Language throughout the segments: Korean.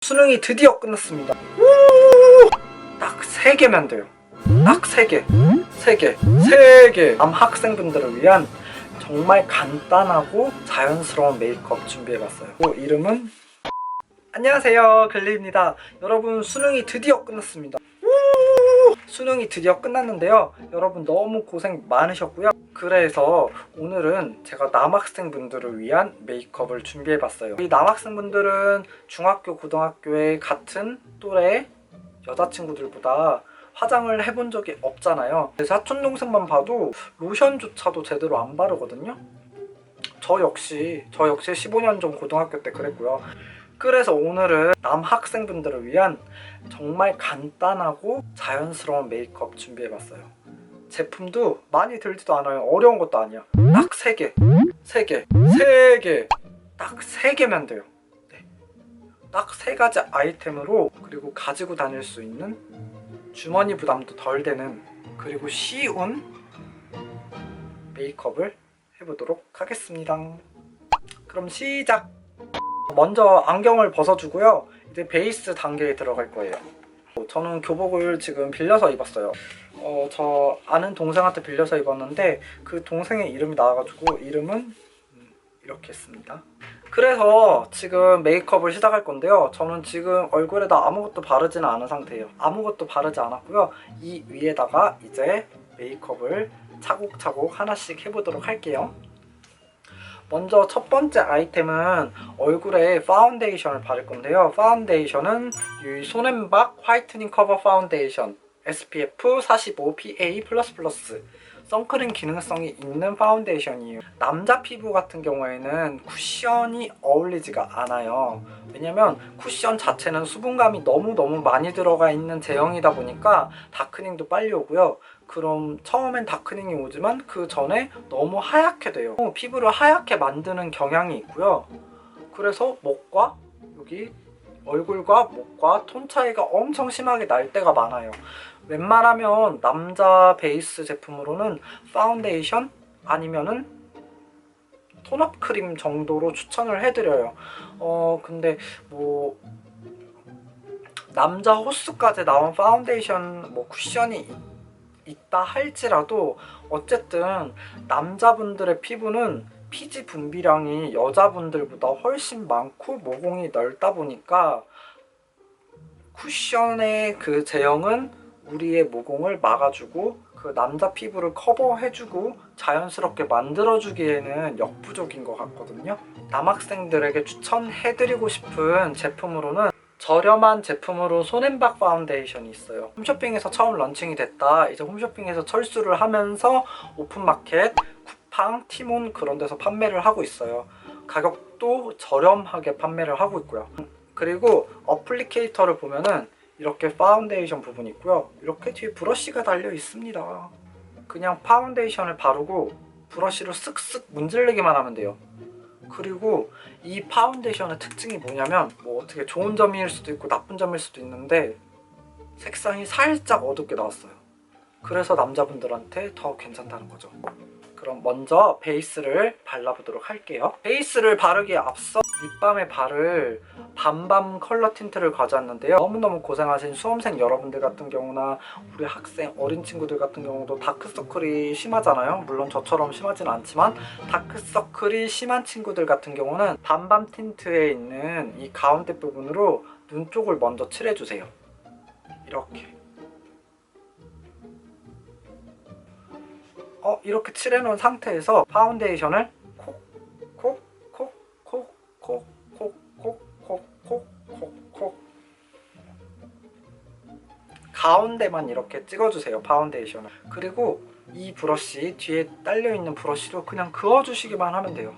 수능이 드디어 끝났습니다. 딱 3개면 돼요. 딱 3개. 3개. 3개. 남학생분들을 위한 정말 간단하고 자연스러운 메이크업 준비해봤어요. 이름은 안녕하세요, 글리입니다. 여러분, 수능이 드디어 끝났습니다. 수능이 드디어 끝났는데요, 여러분 너무 고생 많으셨고요. 그래서 오늘은 제가 남학생분들을 위한 메이크업을 준비해봤어요. 이 남학생분들은 중학교, 고등학교에 같은 또래 여자친구들보다 화장을 해본 적이 없잖아요. 사촌동생만 봐도 로션조차도 제대로 안 바르거든요. 저 역시 15년 전 고등학교 때 그랬고요. 그래서 오늘은 남학생분들을 위한 정말 간단하고 자연스러운 메이크업 준비해봤어요. 제품도 많이 들지도 않아요. 어려운 것도 아니야. 딱 3개. 3개. 3개. 딱 3개면 돼요. 네. 딱 3가지 아이템으로, 그리고 가지고 다닐 수 있는, 주머니 부담도 덜 되는, 그리고 쉬운 메이크업을 해보도록 하겠습니다. 그럼 시작! 먼저 안경을 벗어주고요. 이제 베이스 단계에 들어갈 거예요. 저는 교복을 지금 빌려서 입었어요. 저 아는 동생한테 빌려서 입었는데 그 동생의 이름이 나와가지고 이름은 이렇게 했습니다. 그래서 지금 메이크업을 시작할 건데요. 저는 지금 얼굴에다 아무것도 바르지는 않은 상태예요. 아무것도 바르지 않았고요. 이 위에다가 이제 메이크업을 차곡차곡 하나씩 해보도록 할게요. 먼저 첫 번째 아이템은 얼굴에 파운데이션을 바를 건데요. 파운데이션은 이 손앤박 화이트닝 커버 파운데이션 SPF 45 PA++, 선크림 기능성이 있는 파운데이션이에요. 남자 피부 같은 경우에는 쿠션이 어울리지가 않아요. 왜냐면 쿠션 자체는 수분감이 너무너무 많이 들어가 있는 제형이다 보니까 다크닝도 빨리 오고요. 그럼 처음엔 다크닝이 오지만 그 전에 너무 하얗게 돼요. 피부를 하얗게 만드는 경향이 있고요. 그래서 목과 여기 얼굴과 목과 톤 차이가 엄청 심하게 날 때가 많아요. 웬만하면 남자 베이스 제품으로는 파운데이션 아니면은 톤업 크림 정도로 추천을 해드려요. 근데 뭐 남자 호수까지 나온 파운데이션 뭐 쿠션이 있다 할지라도 어쨌든 남자분들의 피부는 피지 분비량이 여자분들보다 훨씬 많고 모공이 넓다 보니까 쿠션의 그 제형은 우리의 모공을 막아주고 그 남자 피부를 커버해주고 자연스럽게 만들어주기에는 역부족인 것 같거든요. 남학생들에게 추천해드리고 싶은 제품으로는 저렴한 제품으로 손앤박 파운데이션이 있어요. 홈쇼핑에서 처음 런칭이 됐다. 이제 홈쇼핑에서 철수를 하면서 오픈마켓, 쿠팡, 티몬 그런 데서 판매를 하고 있어요. 가격도 저렴하게 판매를 하고 있고요. 그리고 어플리케이터를 보면은 이렇게 파운데이션 부분이 있고요. 이렇게 뒤에 브러쉬가 달려 있습니다. 그냥 파운데이션을 바르고 브러쉬로 쓱쓱 문지르기만 하면 돼요. 그리고 이 파운데이션의 특징이 뭐냐면 뭐 어떻게 좋은 점일 수도 있고 나쁜 점일 수도 있는데 색상이 살짝 어둡게 나왔어요. 그래서 남자분들한테 더 괜찮다는 거죠. 그럼 먼저 베이스를 발라보도록 할게요. 베이스를 바르기에 앞서 립밤에 바를 밤밤 컬러 틴트를 가져왔는데요. 너무너무 고생하신 수험생 여러분들 같은 경우나 우리 학생, 어린 친구들 같은 경우도 다크서클이 심하잖아요. 물론 저처럼 심하지는 않지만 다크서클이 심한 친구들 같은 경우는 밤밤 틴트에 있는 이 가운데 부분으로 눈 쪽을 먼저 칠해주세요. 이렇게. 이렇게 칠해놓은 상태에서 파운데이션을 콕 가운데만 이렇게 찍어주세요. 파운데이션을. 그리고 이 브러쉬 뒤에 딸려있는 브러쉬로 그냥 그어주시기만 하면 돼요.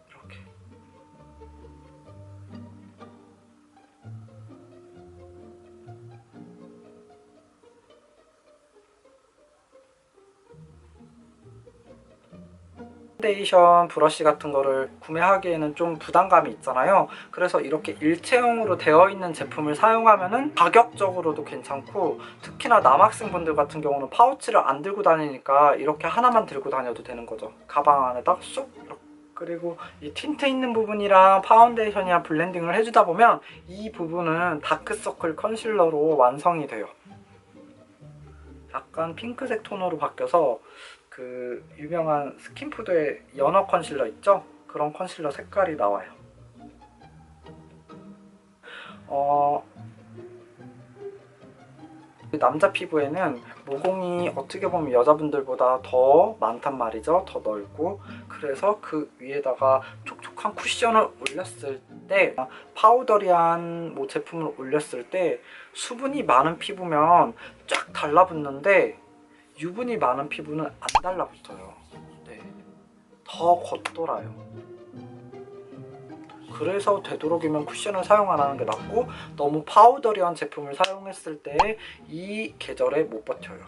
이렇게. 파운데이션 브러쉬 같은 거를 구매하기에는 좀 부담감이 있잖아요. 그래서 이렇게 일체형으로 되어 있는 제품을 사용하면은 가격적으로도 괜찮고, 특히나 남학생분들 같은 경우는 파우치를 안 들고 다니니까 이렇게 하나만 들고 다녀도 되는 거죠. 가방 안에다 쏙 이렇게 그리고 이 틴트 있는 부분이랑 파운데이션이랑 블렌딩을 해주다 보면 이 부분은 다크서클 컨실러로 완성이 돼요. 약간 핑크색 톤으로 바뀌어서 그 유명한 스킨푸드의 연어 컨실러 있죠? 그런 컨실러 색깔이 나와요. 남자 피부에는 모공이 어떻게 보면 여자분들보다 더 많단 말이죠. 더 넓고. 그래서 그 위에다가 촉촉한 쿠션을 올렸을 때, 파우더리한 뭐 제품을 올렸을 때 수분이 많은 피부면 쫙 달라붙는데 유분이 많은 피부는 안 달라붙어요. 네. 더 겉돌아요. 그래서 되도록이면 쿠션을 사용 안 하는 게 낫고, 너무 파우더리한 제품을 사용했을 때 이 계절에 못 버텨요.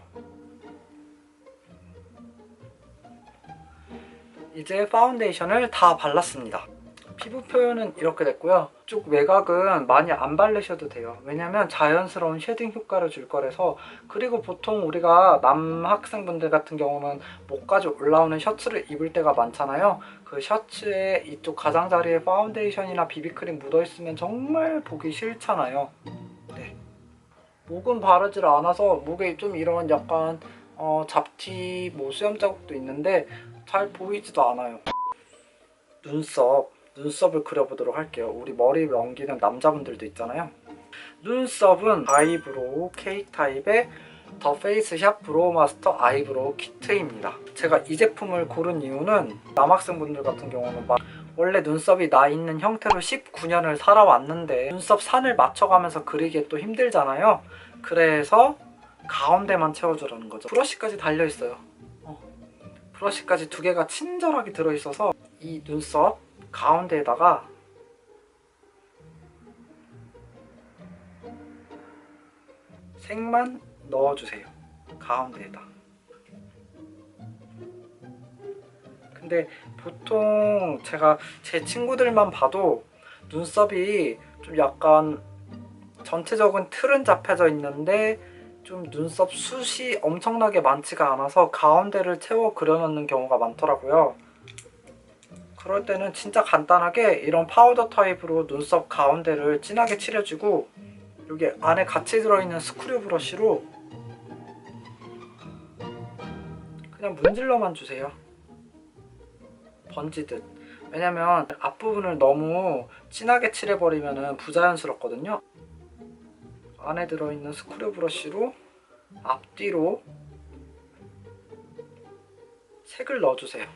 이제 파운데이션을 다 발랐습니다. 피부 표현은 이렇게 됐고요. 쪽 외곽은 많이 안 바르셔도 돼요. 왜냐면 자연스러운 쉐딩 효과를 줄 거라서. 그리고 보통 우리가 남학생분들 같은 경우는 목까지 올라오는 셔츠를 입을 때가 많잖아요. 그 셔츠에 이쪽 가장자리에 파운데이션이나 비비크림 묻어있으면 정말 보기 싫잖아요. 네. 목은 바르질 않아서 목에 좀 이런 약간 잡티, 뭐 수염 자국도 있는데 잘 보이지도 않아요. 눈썹을 그려보도록 할게요. 우리 머리 넘기는 남자분들도 있잖아요. 눈썹은 아이브로우 케이크 타입의 더 페이스샵 브로우 마스터 아이브로우 키트입니다. 제가 이 제품을 고른 이유는 남학생분들 같은 경우는 막 원래 눈썹이 나 있는 형태로 19년을 살아왔는데 눈썹 산을 맞춰가면서 그리기에 또 힘들잖아요. 그래서 가운데만 채워주라는 거죠. 브러쉬까지 달려있어요. 브러쉬까지 두 개가 친절하게 들어있어서 이 눈썹 가운데에다가 색만 넣어주세요. 가운데에다. 근데 보통 제가 제 친구들만 봐도 눈썹이 좀 약간 전체적인 틀은 잡혀져 있는데 좀 눈썹 숱이 엄청나게 많지가 않아서 가운데를 채워 그려놓는 경우가 많더라고요. 그럴 때는 진짜 간단하게 이런 파우더 타입으로 눈썹 가운데를 진하게 칠해주고, 여기 안에 같이 들어있는 스크류 브러쉬로 그냥 문질러만 주세요. 번지듯. 왜냐면 앞부분을 너무 진하게 칠해버리면 부자연스럽거든요. 안에 들어있는 스크류 브러쉬로 앞뒤로 색을 넣어주세요.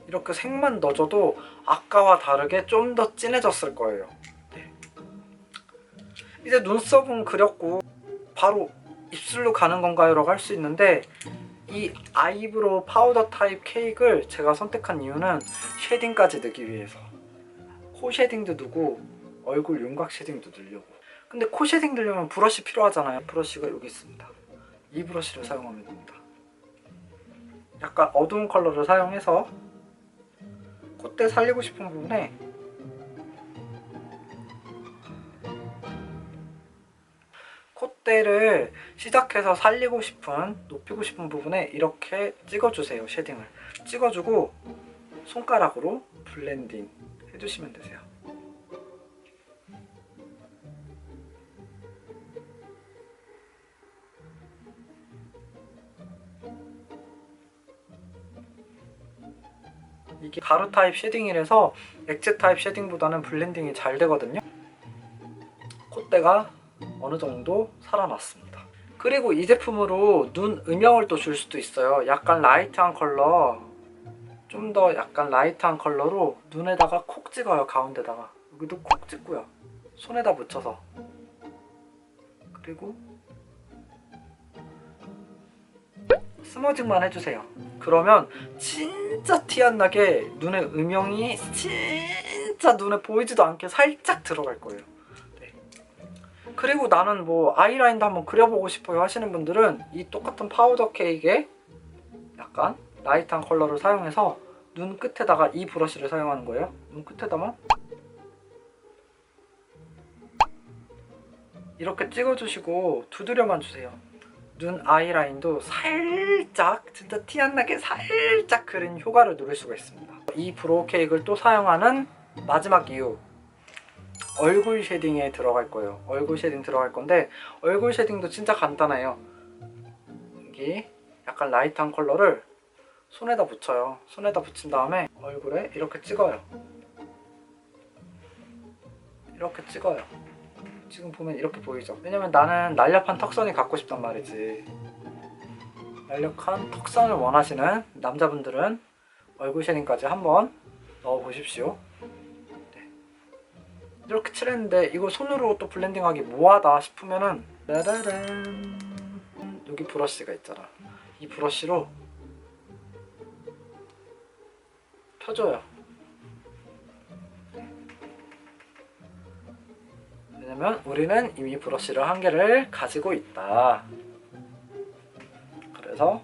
이렇게 색만 넣어줘도 아까와 다르게 좀 더 진해졌을 거예요. 네. 이제 눈썹은 그렸고 바로 입술로 가는 건가요? 라고 할 수 있는데, 이 아이브로우 파우더 타입 케이크를 제가 선택한 이유는 쉐딩까지 넣기 위해서. 코 쉐딩도 넣고 얼굴 윤곽 쉐딩도 넣으려고. 근데 코 쉐딩 넣으려면 브러쉬 필요하잖아요. 브러쉬가 여기 있습니다. 이 브러쉬를 사용하면 됩니다. 약간 어두운 컬러를 사용해서 콧대 살리고 싶은 부분에 콧대를 시작해서 살리고 싶은, 높이고 싶은 부분에 이렇게 찍어주세요. 쉐딩을 찍어주고 손가락으로 블렌딩 해주시면 되세요. 이게 가루 타입 쉐딩이라서 액체 타입 쉐딩보다는 블렌딩이 잘 되거든요. 콧대가 어느 정도 살아났습니다. 그리고 이 제품으로 눈 음영을 또 줄 수도 있어요. 약간 라이트한 컬러, 좀 더 약간 라이트한 컬러로 눈에다가 콕 찍어요. 가운데다가. 여기도 콕 찍고요. 손에다 묻혀서. 그리고 스머징만 해주세요. 그러면 진짜 티 안 나게 눈의 음영이 진짜 눈에 보이지도 않게 살짝 들어갈 거예요. 네. 그리고 나는 뭐 아이라인도 한번 그려보고 싶어요 하시는 분들은 이 똑같은 파우더 케이크에 약간 라이트한 컬러를 사용해서 눈 끝에다가 이 브러쉬를 사용하는 거예요. 눈 끝에다만 이렇게 찍어주시고 두드려만 주세요. 눈 아이라인도 살짝, 진짜 티 안 나게 살짝 그린 효과를 누릴 수가 있습니다. 이 브로우 케이크를 또 사용하는 마지막 이유, 얼굴 쉐딩에 들어갈 거예요. 얼굴 쉐딩 들어갈 건데 얼굴 쉐딩도 진짜 간단해요. 여기 약간 라이트한 컬러를 손에다 붙여요. 손에다 붙인 다음에 얼굴에 이렇게 찍어요. 이렇게 찍어요. 지금 보면 이렇게 보이죠? 왜냐면 나는 날렵한 턱선이 갖고 싶단 말이지. 날렵한 턱선을 원하시는 남자분들은 얼굴 쉐딩까지 한번 넣어보십시오. 네. 이렇게 칠했는데 이거 손으로 또 블렌딩하기 뭐하다 싶으면은 짜라란, 여기 브러쉬가 있잖아. 이 브러쉬로 펴줘요. 왜냐면 우리는 이미 브러쉬를 한 개를 가지고 있다. 그래서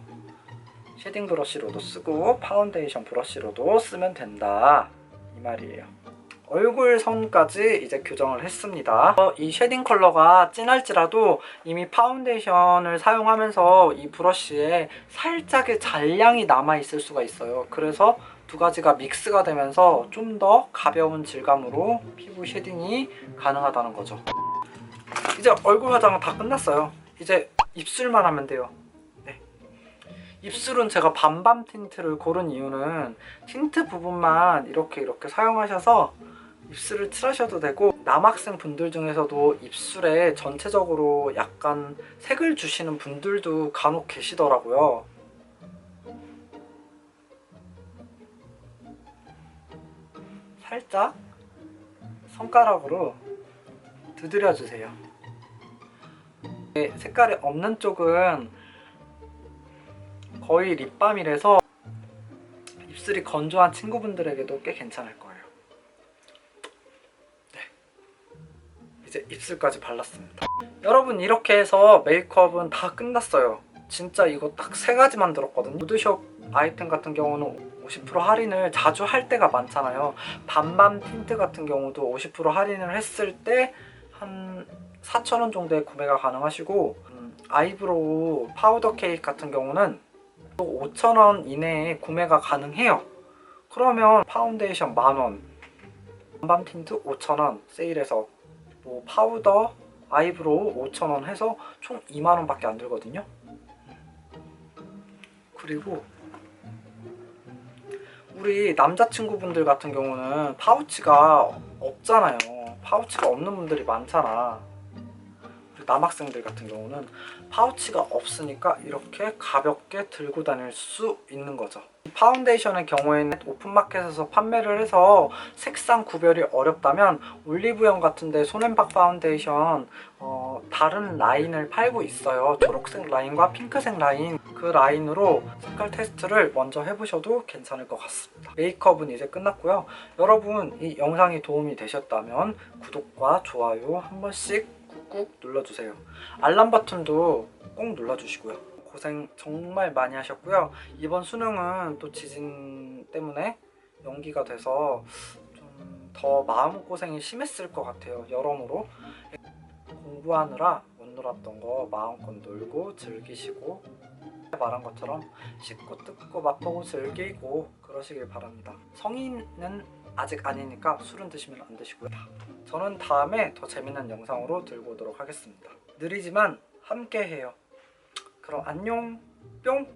쉐딩 브러쉬로도 쓰고 파운데이션 브러쉬로도 쓰면 된다, 이 말이에요. 얼굴 선까지 이제 교정을 했습니다. 이 쉐딩 컬러가 진할지라도 이미 파운데이션을 사용하면서 이 브러쉬에 살짝의 잔량이 남아있을 수가 있어요. 그래서 두 가지가 믹스가 되면서 좀 더 가벼운 질감으로 피부 쉐딩이 가능하다는 거죠. 이제 얼굴 화장은 다 끝났어요. 이제 입술만 하면 돼요. 네. 입술은 제가 밤밤 틴트를 고른 이유는 틴트 부분만 이렇게 사용하셔서 입술을 칠하셔도 되고, 남학생 분들 중에서도 입술에 전체적으로 약간 색을 주시는 분들도 간혹 계시더라고요. 살짝 손가락으로 두드려 주세요. 색깔이 없는 쪽은 거의 립밤이라서 입술이 건조한 친구분들에게도 꽤 괜찮을 거예요. 네. 이제 입술까지 발랐습니다. 여러분, 이렇게 해서 메이크업은 다 끝났어요. 진짜 이거 딱 3가지 만들었거든요. 무드숍 아이템 같은 경우는 50% 할인을 자주 할 때가 많잖아요. 밤밤 틴트 같은 경우도 50% 할인을 했을 때 한 4,000원 정도에 구매가 가능하시고, 아이브로우 파우더 케이크 같은 경우는 또 5,000원 이내에 구매가 가능해요. 그러면 파운데이션 10,000원, 밤밤 틴트 5,000원 세일해서 뭐 파우더, 아이브로우 5,000원 해서 총 2만원 밖에 안 들거든요. 그리고 우리 남자친구분들 같은 경우는 파우치가 없잖아요. 파우치가 없는 분들이 많잖아. 우리 남학생들 같은 경우는 파우치가 없으니까 이렇게 가볍게 들고 다닐 수 있는 거죠. 이 파운데이션의 경우에는 오픈마켓에서 판매를 해서 색상 구별이 어렵다면 올리브영 같은데 손앤박 파운데이션 다른 라인을 팔고 있어요. 초록색 라인과 핑크색 라인, 그 라인으로 색깔 테스트를 먼저 해보셔도 괜찮을 것 같습니다. 메이크업은 이제 끝났고요. 여러분, 이 영상이 도움이 되셨다면 구독과 좋아요 한 번씩 꾹꾹 눌러주세요. 알람 버튼도 꼭 눌러주시고요. 고생 정말 많이 하셨고요. 이번 수능은 또 지진 때문에 연기가 돼서 좀 더 마음고생이 심했을 것 같아요. 여러모로 공부하느라 못 놀았던 거 마음껏 놀고 즐기시고, 말한 것처럼 씹고 뜯고 맛보고 즐기고 그러시길 바랍니다. 성인은 아직 아니니까 술은 드시면 안 되시고요. 저는 다음에 더 재밌는 영상으로 들고 오도록 하겠습니다. 느리지만 함께 해요. 그럼 안녕 뿅.